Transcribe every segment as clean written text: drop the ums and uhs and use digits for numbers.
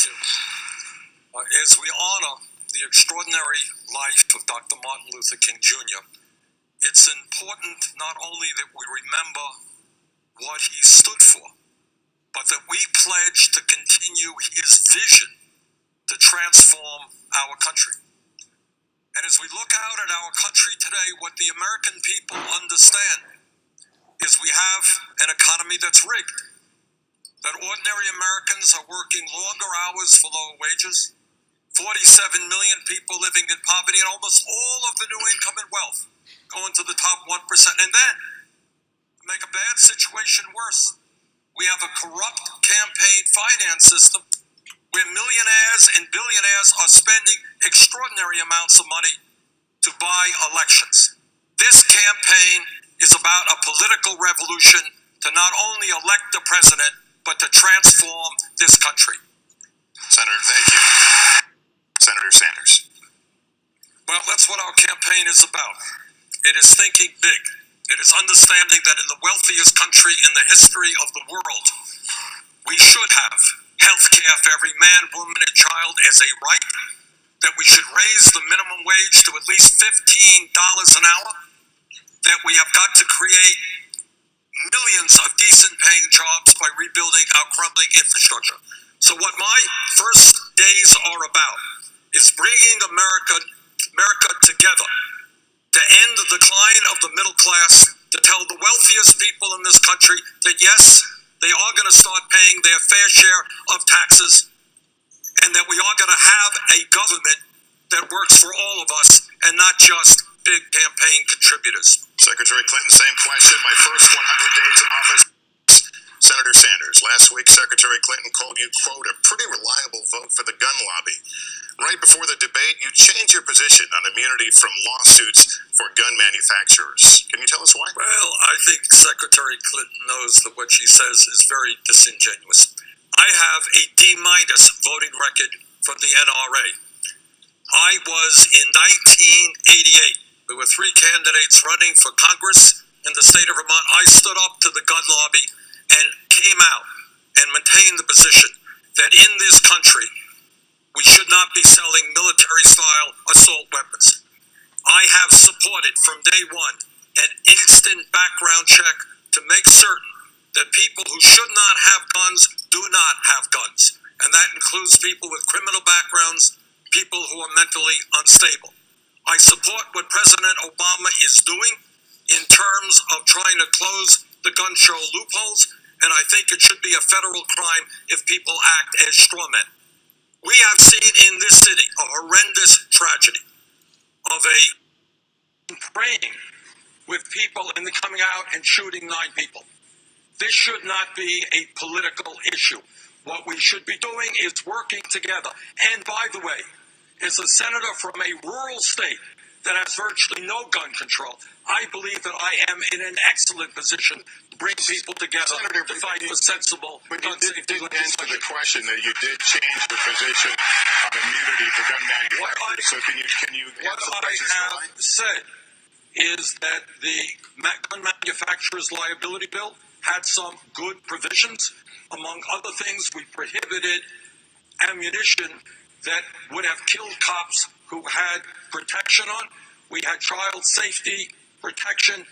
you. As we honor the extraordinary life of Dr. Martin Luther King Jr., it's important not only that we remember what he stood for, but that we pledge to continue his vision to transform our country. And as we look out at our country today, what the American people understand is we have an economy that's rigged, that ordinary Americans are working longer hours for lower wages, 47 million people living in poverty, and almost all of the new income and wealth going to the top 1%. And then, to make a bad situation worse, we have a corrupt campaign finance system where millionaires and billionaires are spending extraordinary amounts of money to buy elections. This campaign is about a political revolution to not only elect the president, but to transform this country. Senator, thank you. Senator Sanders. Well, that's what our campaign is about. It is thinking big. It is understanding that in the wealthiest country in the history of the world, we should have health care for every man, woman, and child as a right, that we should raise the minimum wage to at least $15 an hour, that we have got to create millions of decent-paying jobs by rebuilding our crumbling infrastructure. So what my first days are about is bringing America together to end the decline of the middle class, to tell the wealthiest people in this country that yes, they are going to start paying their fair share of taxes, and that we are going to have a government that works for all of us and not just big campaign contributors. Secretary Clinton, same question. My first 100 days in office. Senator Sanders, last week Secretary Clinton called you, quote, a pretty reliable vote for the gun lobby. Right before the debate, you changed your position on immunity from lawsuits for gun manufacturers. Can you tell us why? Well, I think Secretary Clinton knows that what she says is very disingenuous. I have a D- voting record from the NRA. I was in 1988. There were 3 candidates running for Congress in the state of Vermont. I stood up to the gun lobby and came out and maintained the position that in this country, we should not be selling military-style assault weapons. I have supported from day one an instant background check to make certain that people who should not have guns do not have guns. And that includes people with criminal backgrounds, people who are mentally unstable. I support what President Obama is doing in terms of trying to close the gun show loopholes, and I think it should be a federal crime if people act as straw men. We have seen in this city a horrendous tragedy of a praying with people and then coming out and shooting 9 people. This should not be a political issue. What we should be doing is working together. And by the way, as a senator from a rural state that has virtually no gun control, I believe that I am in an excellent position to bring people together to fight for sensible gun safety legislation. But you didn't answer the question that you did change the position on immunity for gun manufacturers. So can you answer the question? What I have said is that the gun manufacturers liability bill had some good provisions. Among other things, we prohibited ammunition that would have killed cops who had protection on. We had child safety protection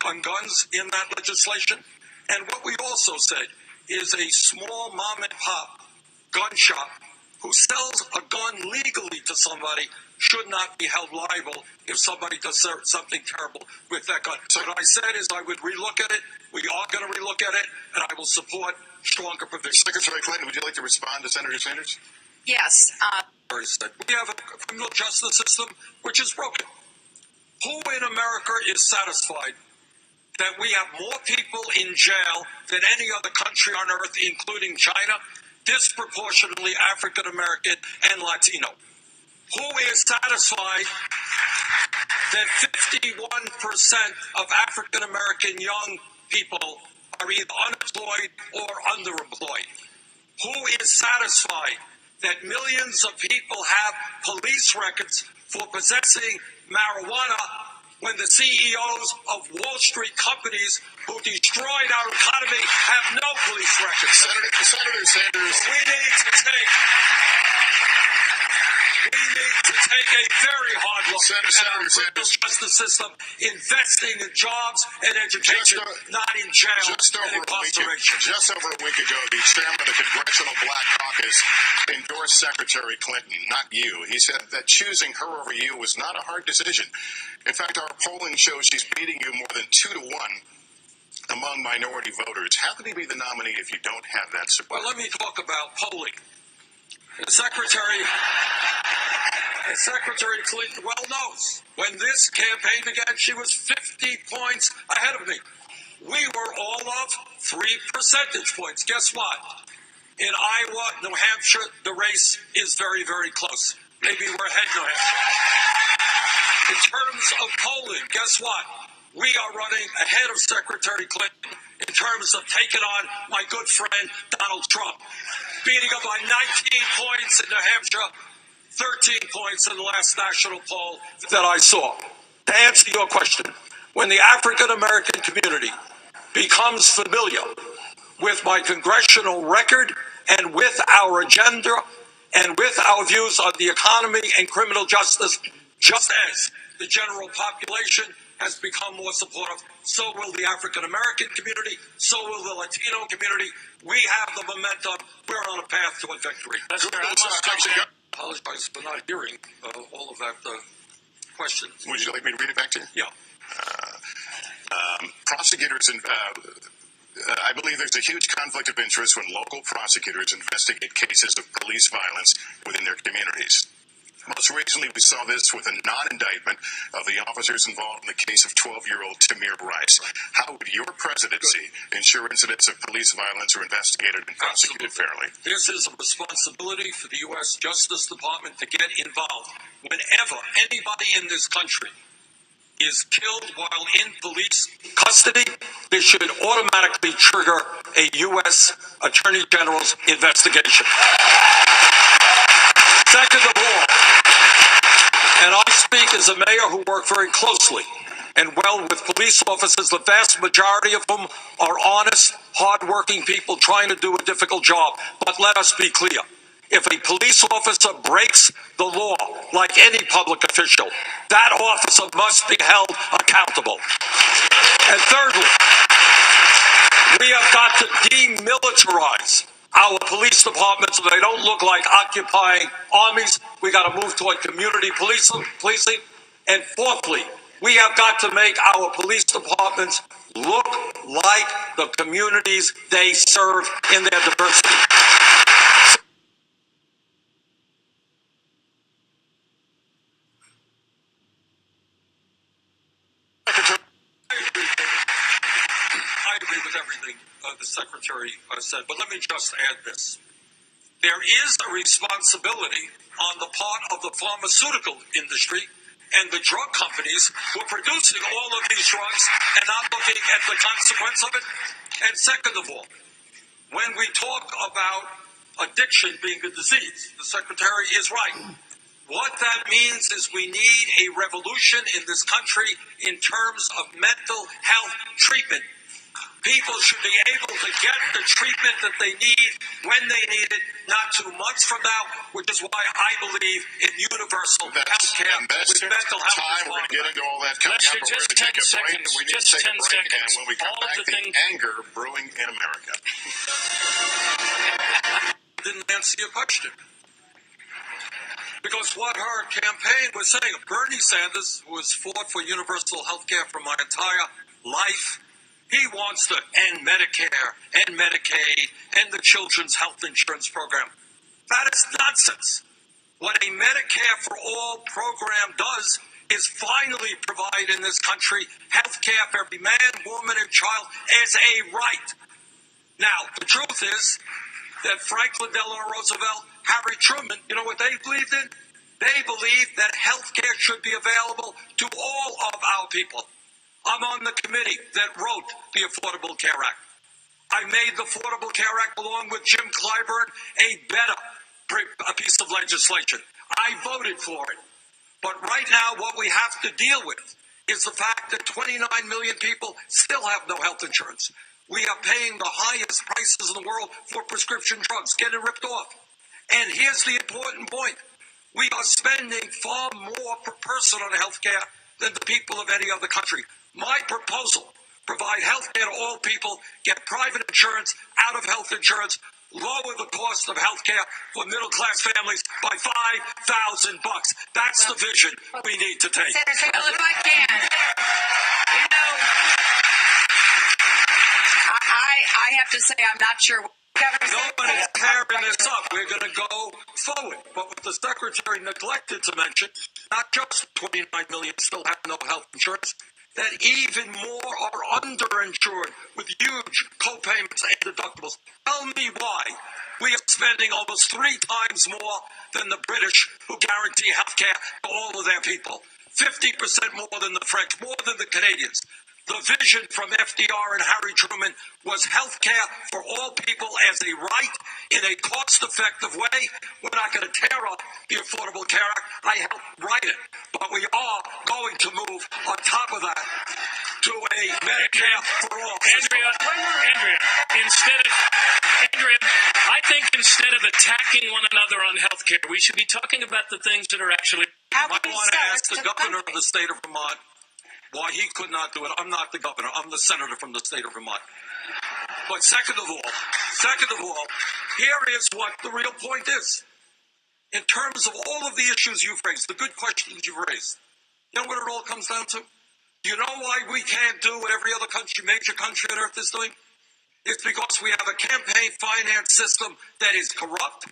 on guns in that legislation. And what we also said is a small mom and pop gun shop who sells a gun legally to somebody should not be held liable if somebody does something terrible with that gun. So what I said is I would relook at it. We are going to relook at it, and I will support stronger provisions. Secretary Clinton, would you like to respond to Senator Sanders? Yes. We have a criminal justice system which is broken. Who in America is satisfied that we have more people in jail than any other country on earth, including China, disproportionately African American and Latino? Who is satisfied that 51% of African American young people are either unemployed or underemployed? Who is satisfied that millions of people have police records for possessing marijuana when the CEOs of Wall Street companies who destroyed our economy have no police records? Senator Sanders. We need to take a very hard look at our Senator criminal Sanders. justice system, investing in jobs and education, not in jail Just and over incarceration. a week ago, the chairman of the Congressional Black Caucus endorsed Secretary Clinton, not you. He said that choosing her over you was not a hard decision. In fact, our polling shows she's beating you more than 2-1 among minority voters. How can he be the nominee if you don't have that support? Well, let me talk about polling. Secretary Clinton well knows when this campaign began, she was 50 points ahead of me. We were all of 3 percentage points. Guess what? In Iowa, New Hampshire, the race is very, very close. Maybe we're ahead in New Hampshire. In terms of polling, guess what? We are running ahead of Secretary Clinton in terms of taking on my good friend Donald Trump, beating him by 19 points in New Hampshire, 13 points in the last national poll that I saw. To answer your question, when the African American community becomes familiar with my congressional record and with our agenda and with our views on the economy and criminal justice, just as the general population has become more supportive, so will the African American community, so will the Latino community. We have the momentum. We're on a path to a victory. I apologize for not hearing all of that question. Would you like me to read it back to you? Yeah. Prosecutors, I believe there's a huge conflict of interest when local prosecutors investigate cases of police violence within their communities. Most recently, we saw this with a non-indictment of the officers involved in the case of 12-year-old Tamir Rice. How would your presidency ensure incidents of police violence are investigated and prosecuted fairly? This is a responsibility for the U.S. Justice Department to get involved. Whenever anybody in this country is killed while in police custody, this should automatically trigger a U.S. Attorney General's investigation. Second of all, and I speak as a mayor who worked very closely and well with police officers, the vast majority of whom are honest, hardworking people trying to do a difficult job. But let us be clear. If a police officer breaks the law, like any public official, that officer must be held accountable. And thirdly, we have got to demilitarize our police departments so they don't look like occupying armies. We got to move toward community policing. And fourthly, we have got to make our police departments look like the communities they serve in their diversity. I agree with everything the Secretary said, but let me just add this. There is a responsibility on the part of the pharmaceutical industry and the drug companies who are producing all of these drugs and not looking at the consequence of it. And second of all, when we talk about addiction being a disease, the Secretary is right. What that means is we need a revolution in this country in terms of mental health treatment. People should be able to get the treatment that they need when they need it, not 2 months from now, which is why I believe in universal health care with mental health. We're going to get into all that coming up, but we're going to take a break. We need to take a break, and when we come back, the anger brewing in America. Didn't answer your question. Because what her campaign was saying, Bernie Sanders, who has fought for universal health care for my entire life, he wants to end Medicare and Medicaid and the Children's Health Insurance Program. That is nonsense. What a Medicare for All program does is finally provide in this country health care for every man, woman, and child as a right. Now, the truth is that Franklin Delano Roosevelt, Harry Truman, you know what they believed in? They believed that health care should be available to all of our people. I'm on the committee that wrote the Affordable Care Act. I made the Affordable Care Act, along with Jim Clyburn, a piece of legislation. I voted for it. But right now, what we have to deal with is the fact that 29 million people still have no health insurance. We are paying the highest prices in the world for prescription drugs, getting ripped off. And here's the important point. We are spending far more per person on health care than the people of any other country. My proposal: provide health care to all people, get private insurance out of health insurance, lower the cost of health care for middle-class families by $5,000. That's the vision we need to take. Senator, well, if I can, you know, I have to say I'm not sure. Nobody is tearing this up. We're going to go forward. But what the Secretary neglected to mention, not just 29 million still have no health insurance, that even more are underinsured with huge co-payments and deductibles. Tell me why we are spending almost 3 times more than the British, who guarantee health care to all of their people. 50% more than the French, more than the Canadians. The vision from FDR and Harry Truman was health care for all people as a right in a cost-effective way. We're not going to tear up the Affordable Care Act. I helped write it. But we are going to move on top of that to a Medicare for all. Andrea, I think instead of attacking one another on health care, we should be talking about the things that are actually... I want to ask the governor of the state of Vermont why he could not do it. I'm not the governor. I'm the senator from the state of Vermont. But second of all, here is what the real point is. In terms of all of the issues you've raised, the good questions you've raised, you know what it all comes down to? Do you know why we can't do what every other country, major country on earth is doing? It's because we have a campaign finance system that is corrupt.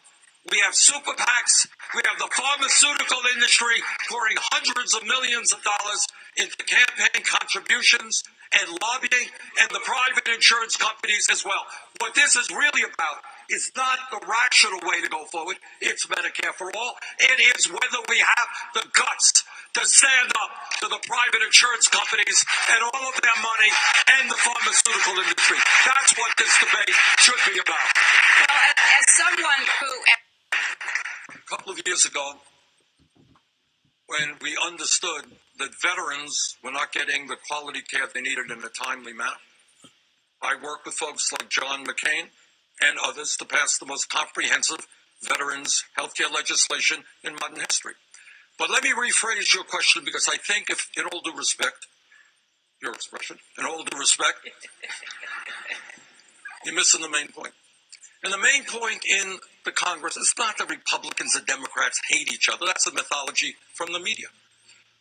We have super PACs. We have the pharmaceutical industry pouring hundreds of millions of dollars into campaign contributions and lobbying, and the private insurance companies as well. What this is really about is not the rational way to go forward. It's Medicare for all. It is whether we have the guts to stand up to the private insurance companies and all of their money and the pharmaceutical industry. That's what this debate should be about. Well, as someone who... A couple of years ago, when we understood that veterans were not getting the quality care they needed in a timely manner, I worked with folks like John McCain and others to pass the most comprehensive veterans healthcare legislation in modern history. But let me rephrase your question, because I think, if, in all due respect, your expression, in all due respect, you're missing the main point. And the main point in the Congress is not that Republicans and Democrats hate each other. That's a mythology from the media.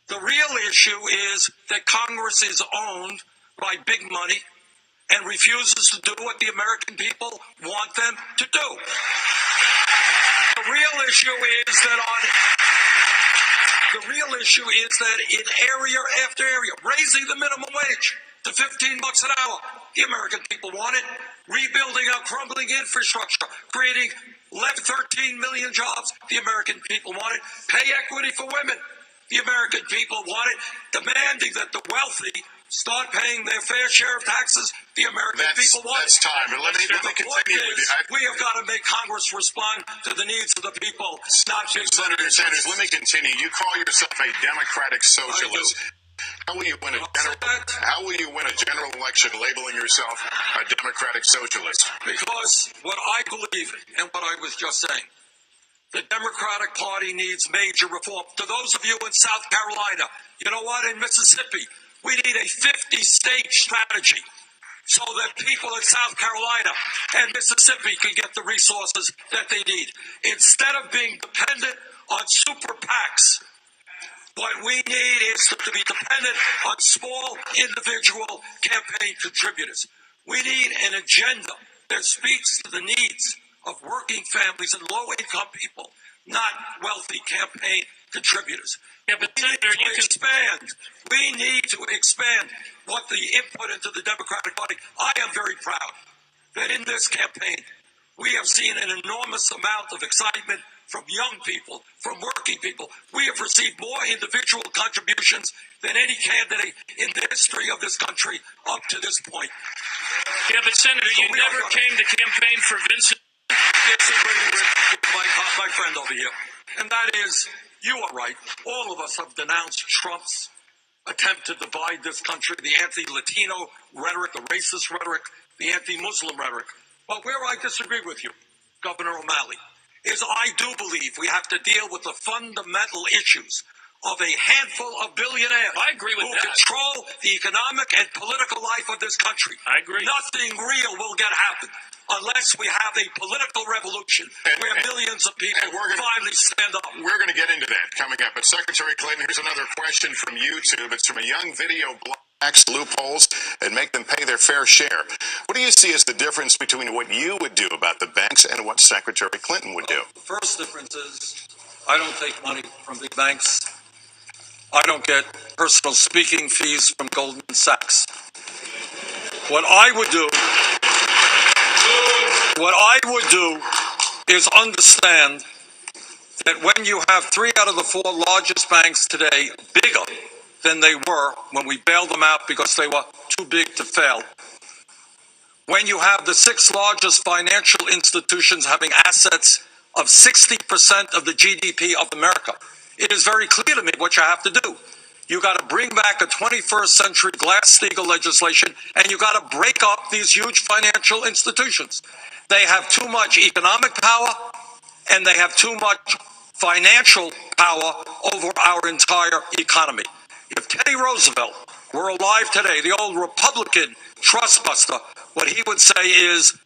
The real issue is that Congress is owned by big money and refuses to do what the American people want them to do. The real issue is that in area after area, raising the minimum wage to $15 an hour, the American people want it. Rebuilding our crumbling infrastructure, creating 13 million jobs, the American people want it. Pay equity for women, the American people want it. Demanding that the wealthy start paying their fair share of taxes, the American people want it. That's time. But let me continue with you. We have got to make Congress respond to the needs of the people, not just Senator Sanders, let me continue. You call yourself a democratic socialist. How will you win a general election labeling yourself a democratic socialist? Because what I believe and what I was just saying, the Democratic Party needs major reform. To those of you in South Carolina, you know what? In Mississippi, we need a 50-state strategy so that people in South Carolina and Mississippi can get the resources that they need. Instead of being dependent on super PACs, what we need is to be dependent on small individual campaign contributors. We need an agenda that speaks to the needs of working families and low-income people, not wealthy campaign contributors. Yeah, but Senator, We need to expand what the input into the Democratic Party. I am very proud that in this campaign, we have seen an enormous amount of excitement from young people, from working people. We have received more individual contributions than any candidate in the history of this country up to this point. Yeah, but Senator, you never came to campaign for Vincent. Disagree with my friend over here. And that is, you are right. All of us have denounced Trump's attempt to divide this country, the anti-Latino rhetoric, the racist rhetoric, the anti-Muslim rhetoric. But where I disagree with you, Governor O'Malley, is I do believe we have to deal with the fundamental issues of a handful of billionaires I agree with who that. control the economic and political life of this country. I agree. Nothing real will get happen unless we have a political revolution where millions of people finally stand up. We're going to get into that coming up. But Secretary Clinton, here's another question from YouTube. It's from a young video blog. Loopholes and make them pay their fair share. What do you see as the difference between what you would do about the banks and what Secretary Clinton would do? The first difference is I don't take money from big banks. I don't get personal speaking fees from Goldman Sachs. What I would do is understand that when you have 3 out of the 4 largest banks today bigger than they were when we bailed them out because they were too big to fail, when you have the 6 largest financial institutions having assets of 60% of the GDP of America, it is very clear to me what you have to do. You got to bring back a 21st century Glass-Steagall legislation, and you got to break up these huge financial institutions. They have too much economic power, and they have too much financial power over our entire economy. If Teddy Roosevelt were alive today, the old Republican trust buster, what he would say is,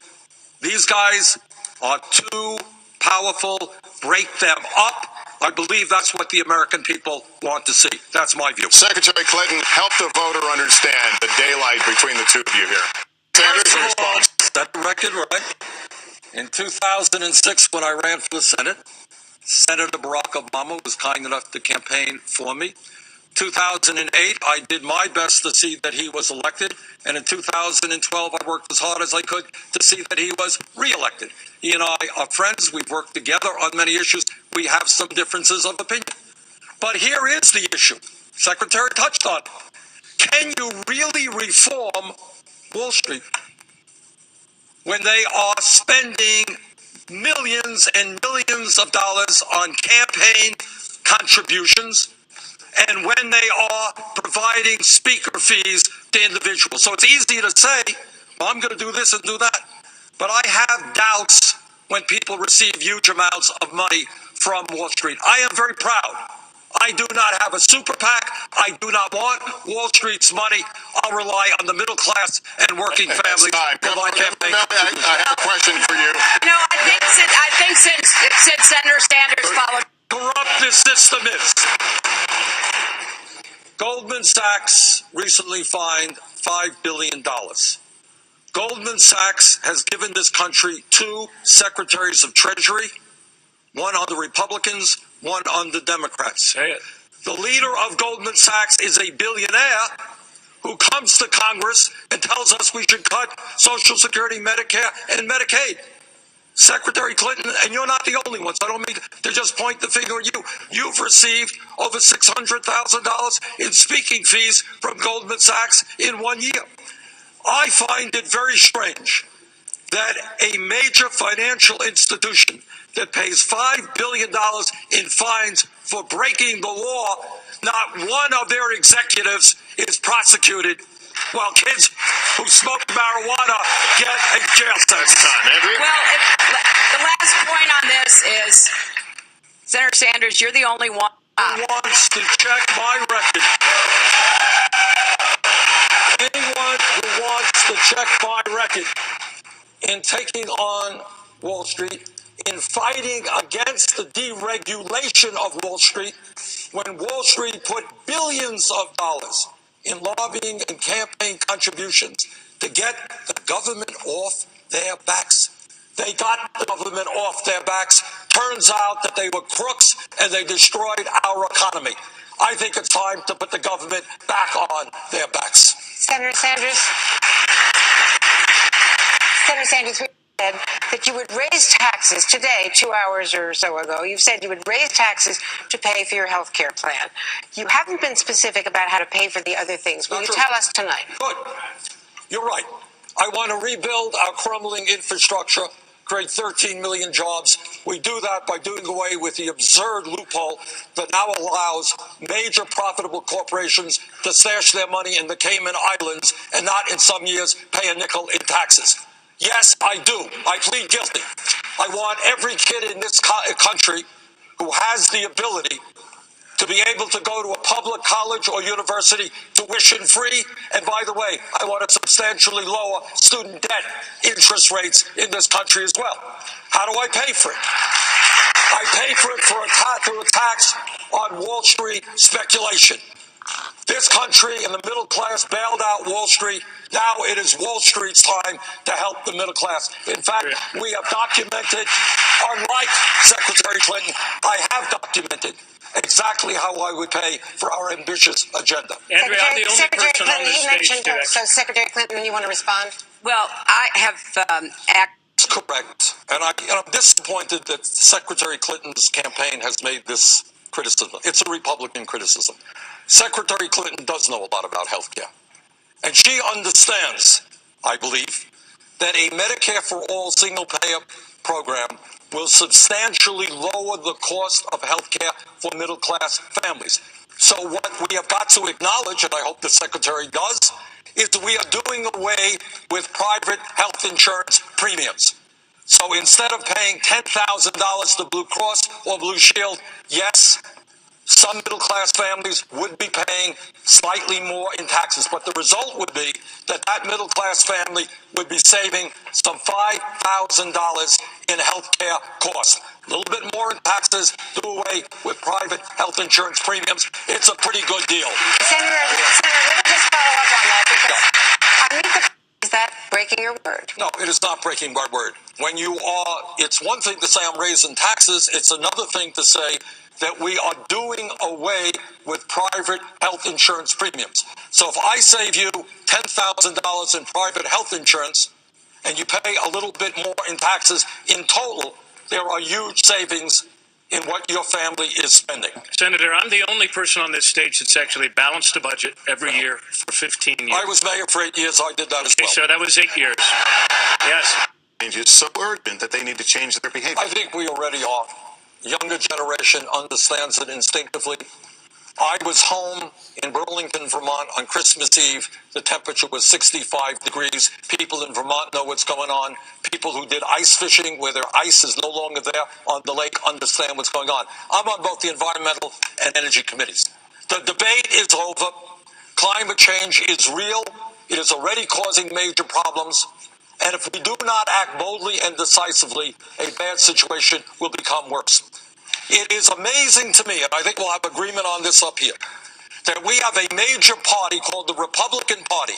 these guys are too powerful, break them up. I believe that's what the American people want to see. That's my view. Secretary Clinton, help the voter understand the daylight between the two of you here. Sanders' response. Set the record right. In 2006, when I ran for the Senate, Senator Barack Obama was kind enough to campaign for me. 2008, I did my best to see that he was elected, and in 2012, I worked as hard as I could to see that he was reelected. He and I are friends. We've worked together on many issues. We have some differences of opinion. But here is the issue. Secretary touched on it. Can you really reform Wall Street when they are spending millions and millions of dollars on campaign contributions, and when they are providing speaker fees to individuals? So it's easy to say, well, I'm going to do this and do that. But I have doubts when people receive huge amounts of money from Wall Street. I am very proud. I do not have a super PAC. I do not want Wall Street's money. I'll rely on the middle class and working families for my campaign. I have a question for you. No, I think since Senator Sanders followed. Corrupt this system is. Goldman Sachs recently fined $5 billion. Goldman Sachs has given this country 2 secretaries of Treasury, one on the Republicans, one on the Democrats. Say it. The leader of Goldman Sachs is a billionaire who comes to Congress and tells us we should cut Social Security, Medicare, and Medicaid. Secretary Clinton, and you're not the only ones. I don't mean to just point the finger at you. You've received over $600,000 in speaking fees from Goldman Sachs in 1 year. I find it very strange that a major financial institution that pays $5 billion in fines for breaking the law, not one of their executives is prosecuted, while kids who smoke marijuana get a jail sentence. Well, the last point on this is, Senator Sanders, you're the only one. Who wants to check my record? Anyone who wants to check my record in taking on Wall Street, in fighting against the deregulation of Wall Street, when Wall Street put billions of dollars in lobbying and campaign contributions to get the government off their backs. They got the government off their backs. Turns out that they were crooks and they destroyed our economy. I think it's time to put the government back on their backs. Senator Sanders, we said that you would raise taxes today, 2 hours or so ago. You've said you would raise taxes to pay for your health care plan. You haven't been specific about how to pay for the other things. Will you tell us tonight? Good. You're right. I want to rebuild our crumbling infrastructure, create 13 million jobs. We do that by doing away with the absurd loophole that now allows major profitable corporations to stash their money in the Cayman Islands and not in some years pay a nickel in taxes. Yes, I do. I plead guilty. I want every kid in this country who has the ability to be able to go to a public college or university tuition free. And by the way, I want to substantially lower student debt interest rates in this country as well. How do I pay for it? I pay for it through a tax on Wall Street speculation. This country and the middle class bailed out Wall Street. Now it is Wall Street's time to help the middle class. In fact, we have documented, unlike Secretary Clinton, I have documented exactly how I would pay for our ambitious agenda. Andrea, I'm the only Secretary person on Clinton, this he stage mentioned, today. so Secretary Clinton, you want to respond? Well, I have That's correct. And I'm disappointed that Secretary Clinton's campaign has made this criticism. It's a Republican criticism. Secretary Clinton does know a lot about health care. And she understands, I believe, that a Medicare for All single-payer program will substantially lower the cost of health care for middle-class families. So what we have got to acknowledge, and I hope the Secretary does, is that we are doing away with private health insurance premiums. So instead of paying $10,000 to Blue Cross or Blue Shield, yes, some middle-class families would be paying slightly more in taxes, but the result would be that middle-class family would be saving some $5,000 in health care costs. A little bit more in taxes, do away with private health insurance premiums. It's a pretty good deal. Senator, let me just follow up on that because is that breaking your word? No, it is not breaking my word. When you are, it's one thing to say I'm raising taxes. It's another thing to say that we are doing away with private health insurance premiums. So if I save you $10,000 in private health insurance and you pay a little bit more in taxes, in total, there are huge savings in what your family is spending. Senator, I'm the only person on this stage that's actually balanced a budget every year for 15 years. I was mayor for 8 years. I did that as Okay, well. so that was 8 years. Yes. It's so urgent that they need to change their behavior. I think we already are. Younger generation understands it instinctively. I was home in Burlington, Vermont on Christmas Eve. The temperature was 65 degrees. People in Vermont know what's going on. People who did ice fishing where their ice is no longer there on the lake understand what's going on. I'm on both the environmental and energy committees. The debate is over. Climate change is real. It is already causing major problems. And if we do not act boldly and decisively, a bad situation will become worse. It is amazing to me, and I think we'll have agreement on this up here, that we have a major party called the Republican Party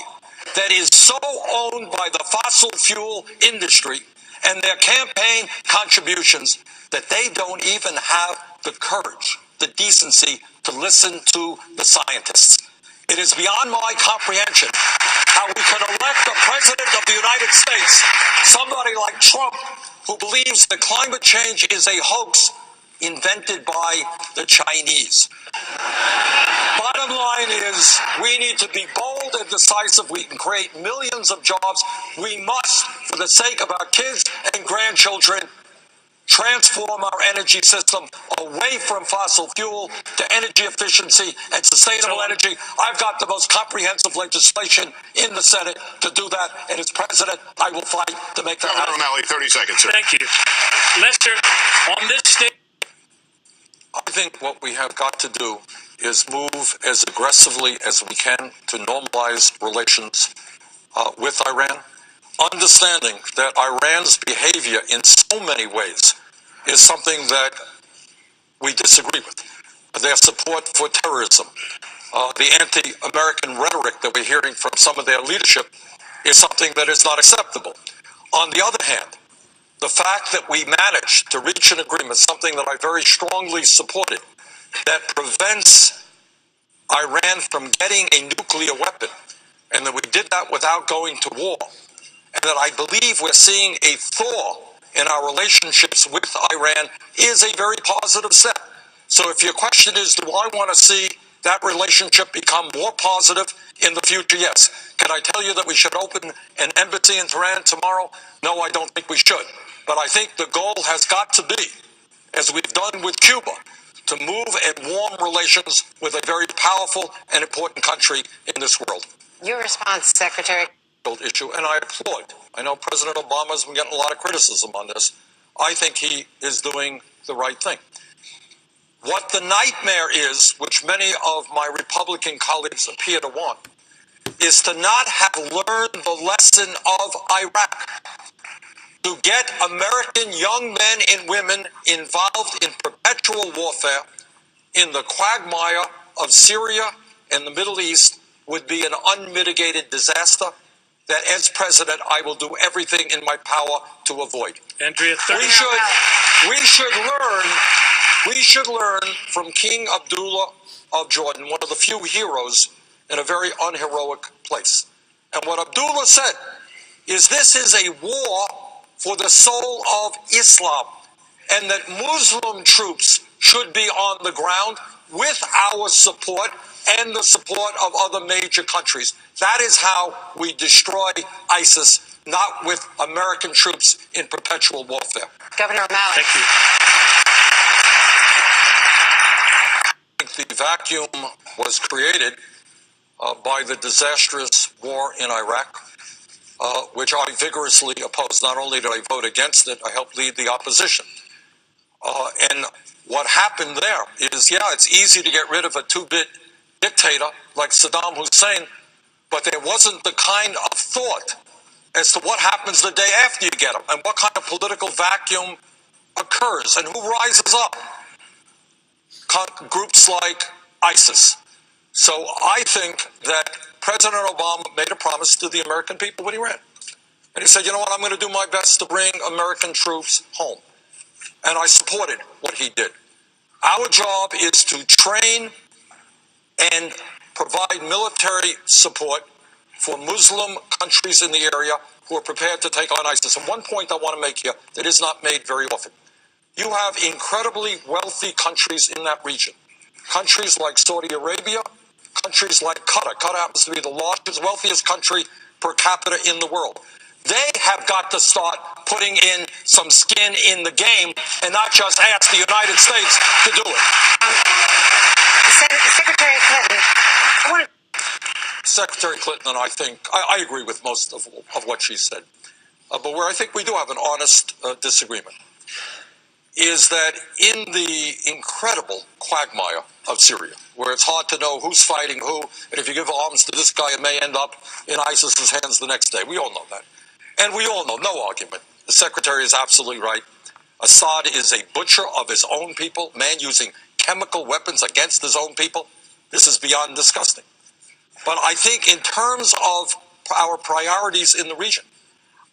that is so owned by the fossil fuel industry and their campaign contributions that they don't even have the courage, the decency to listen to the scientists. It is beyond my comprehension how we can elect the President of the United States, somebody like Trump, who believes that climate change is a hoax invented by the Chinese. Bottom line is, we need to be bold and decisive. We can create millions of jobs. We must, for the sake of our kids and grandchildren, transform our energy system away from fossil fuel to energy efficiency and sustainable energy. I've got the most comprehensive legislation in the Senate to do that, and as president, I will fight to make that happen. Governor O'Malley, 30 seconds, sir. Thank you. Lester, on this stage, I think what we have got to do is move as aggressively as we can to normalize relations with Iran, understanding that Iran's behavior in so many ways is something that we disagree with. Their support for terrorism, the anti-American rhetoric that we're hearing from some of their leadership is something that is not acceptable. On the other hand, the fact that we managed to reach an agreement, something that I very strongly supported, that prevents Iran from getting a nuclear weapon, and that we did that without going to war, and that I believe we're seeing a thaw in our relationships with Iran, is a very positive step. So if your question is, do I want to see that relationship become more positive in the future? Yes. Can I tell you that we should open an embassy in Tehran tomorrow? No, I don't think we should. But I think the goal has got to be, as we've done with Cuba, to move and warm relations with a very powerful and important country in this world. Your response, Secretary. Issue, and I applaud. I know President Obama has been getting a lot of criticism on this. I think he is doing the right thing. What the nightmare is, which many of my Republican colleagues appear to want, is to not have learned the lesson of Iraq, to get American young men and women involved in perpetual warfare in the quagmire of Syria and the Middle East would be an unmitigated disaster that, as president, I will do everything in my power to avoid. Andrea, We should learn from King Abdullah of Jordan, one of the few heroes in a very unheroic place. And what Abdullah said is this is a war for the soul of Islam, and that Muslim troops should be on the ground with our support and the support of other major countries. That is how we destroy ISIS, not with American troops in perpetual warfare. Governor O'Malley. thank you. I think the vacuum was created by the disastrous war in Iraq, which I vigorously opposed. Not only did I vote against it, I helped lead the opposition. And what happened there is, yeah, it's easy to get rid of a two-bit dictator like Saddam Hussein, but there wasn't the kind of thought as to what happens the day after you get him and what kind of political vacuum occurs and who rises up. Groups like ISIS. So I think that President Obama made a promise to the American people when he ran. And he said, you know what, I'm going to do my best to bring American troops home. And I supported what he did. Our job is to train and provide military support for Muslim countries in the area who are prepared to take on ISIS. And one point I want to make here that is not made very often. You have incredibly wealthy countries in that region. Countries like Saudi Arabia, countries like Qatar. Qatar happens to be the largest, wealthiest country per capita in the world. They have got to start putting in some skin in the game and not just ask the United States to do it. Secretary Clinton, I want to... Secretary Clinton, I think, I agree with most of what she said. But where I think we do have an honest disagreement is that in the incredible quagmire of Syria, where it's hard to know who's fighting who, and if you give arms to this guy, it may end up in ISIS's hands the next day. We all know that. And we all know, no argument, the Secretary is absolutely right. Assad is a butcher of his own people, man using chemical weapons against his own people. This is beyond disgusting. But I think in terms of our priorities in the region,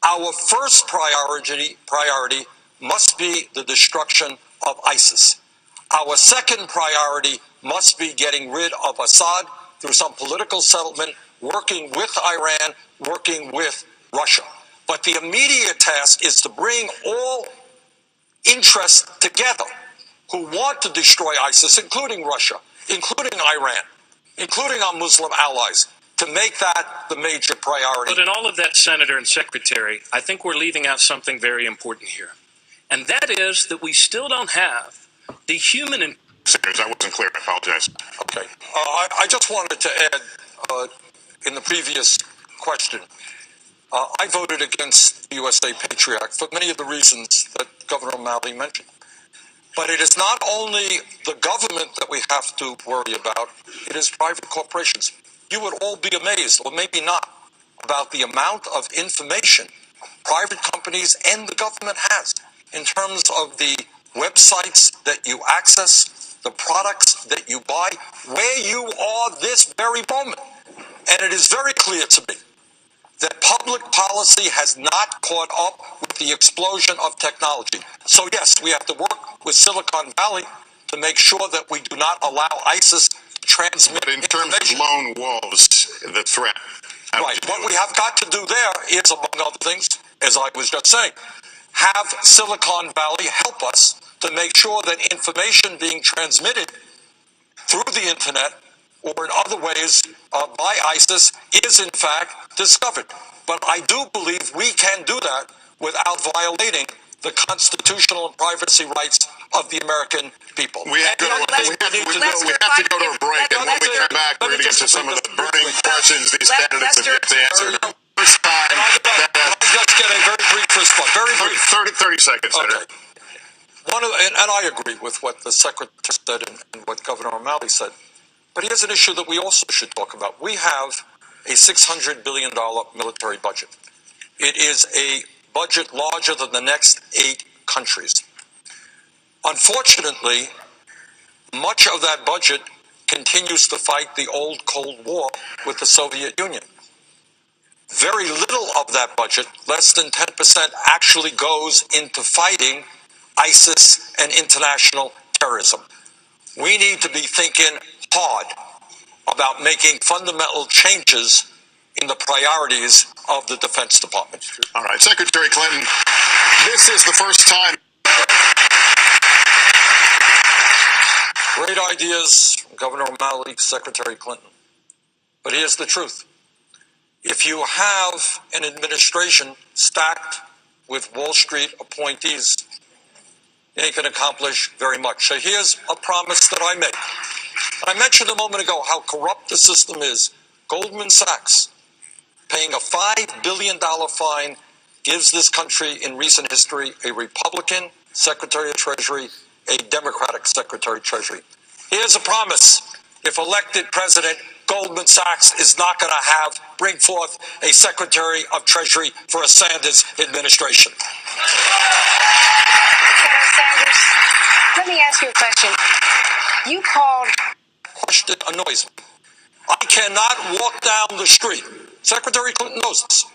our first priority must be the destruction of ISIS. Our second priority must be getting rid of Assad through some political settlement, working with Iran, working with Russia. But the immediate task is to bring all interests together who want to destroy ISIS, including Russia, including Iran, including our Muslim allies, to make that the major priority. But in all of that, Senator and Secretary, I think we're leaving out something very important here. And that is that we still don't have the human... Senators, I wasn't clear. I apologize. Okay. I just wanted to add, in the previous question, I voted against the USA Patriot Act for many of the reasons that Governor O'Malley mentioned. But it is not only the government that we have to worry about, it is private corporations. You would all be amazed, or maybe not, about the amount of information private companies and the government has in terms of the websites that you access, the products that you buy, where you are this very moment. And it is very clear to me that public policy has not caught up with the explosion of technology. So yes, we have to work with Silicon Valley to make sure that we do not allow ISIS to transmit But in terms of lone wolves, the threat. Right. What we have got to do there is, among other things, as I was just saying, have Silicon Valley help us to make sure that information being transmitted through the internet or in other ways by ISIS is in fact discovered. But I do believe we can do that without violating the constitutional and privacy rights of the American people. We have to go to a break, and when we come back, we're going to get to some of the burning questions these candidates have yet to answer. I'll just get a very brief response. Very brief. 30 seconds, Senator. Okay. And I agree with what the Secretary said and what Governor O'Malley said. But here's an issue that we also should talk about. We have a $600 billion military budget. It is a budget larger than the next 8 countries. Unfortunately, much of that budget continues to fight the old Cold War with the Soviet Union. Very little of that budget, less than 10%, actually goes into fighting ISIS and international terrorism. We need to be thinking hard about making fundamental changes in the priorities of the Defense Department. All right, Secretary Clinton, this is the first time. Great ideas from Governor O'Malley, Secretary Clinton. But here's the truth. If you have an administration stacked with Wall Street appointees, you ain't going to accomplish very much. So here's a promise that I made. I mentioned a moment ago how corrupt the system is. Goldman Sachs, paying a $5 billion fine, gives this country in recent history a Republican Secretary of Treasury, a Democratic Secretary of Treasury. Here's a promise. If elected president, Goldman Sachs is not going to bring forth a Secretary of Treasury for a Sanders administration. Senator Sanders, let me ask you a question. You called... Question annoys me. I cannot walk down the street, Secretary Clinton knows this,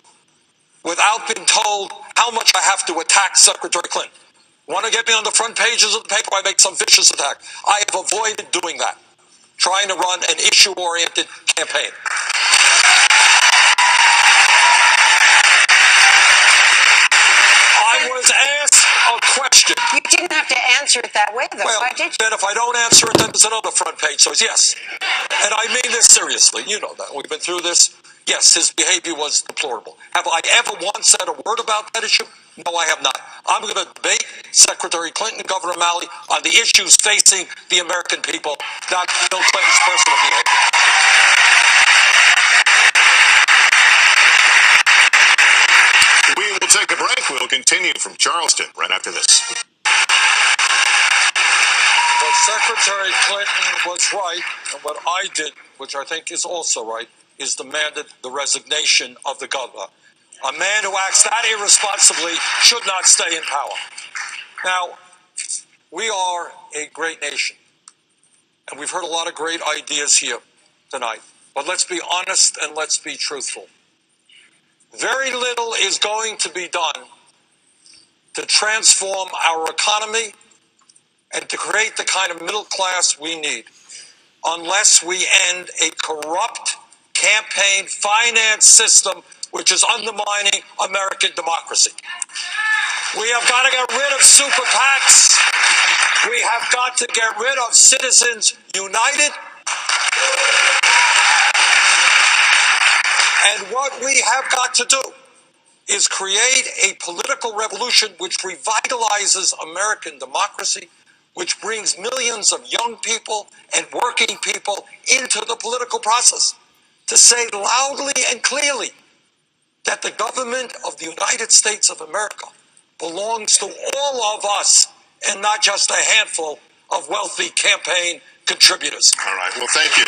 without being told how much I have to attack Secretary Clinton. Want to get me on the front pages of the paper, I make some vicious attack. I have avoided doing that, trying to run an issue-oriented campaign. I was asked a question. You didn't have to answer it that way, though. Well, Why did you? then if I don't answer it, then there's another front page. So yes. And I mean this seriously. You know that. We've been through this. Yes, his behavior was deplorable. Have I ever once said a word about that issue? No, I have not. I'm going to debate Secretary Clinton and Governor O'Malley on the issues facing the American people, not Bill Clinton's personal behavior. We will take a break. We'll continue from Charleston right after this. But Secretary Clinton was right, and what I did, which I think is also right, is demanded the resignation of the governor. A man who acts that irresponsibly should not stay in power. Now, we are a great nation, and we've heard a lot of great ideas here tonight. But let's be honest and let's be truthful. Very little is going to be done to transform our economy and to create the kind of middle class we need unless we end a corrupt campaign finance system which is undermining American democracy. We have got to get rid of super PACs. We have got to get rid of Citizens United. And what we have got to do is create a political revolution which revitalizes American democracy, which brings millions of young people and working people into the political process to say loudly and clearly that the government of the United States of America belongs to all of us and not just a handful of wealthy campaign contributors. All right. Well, thank you.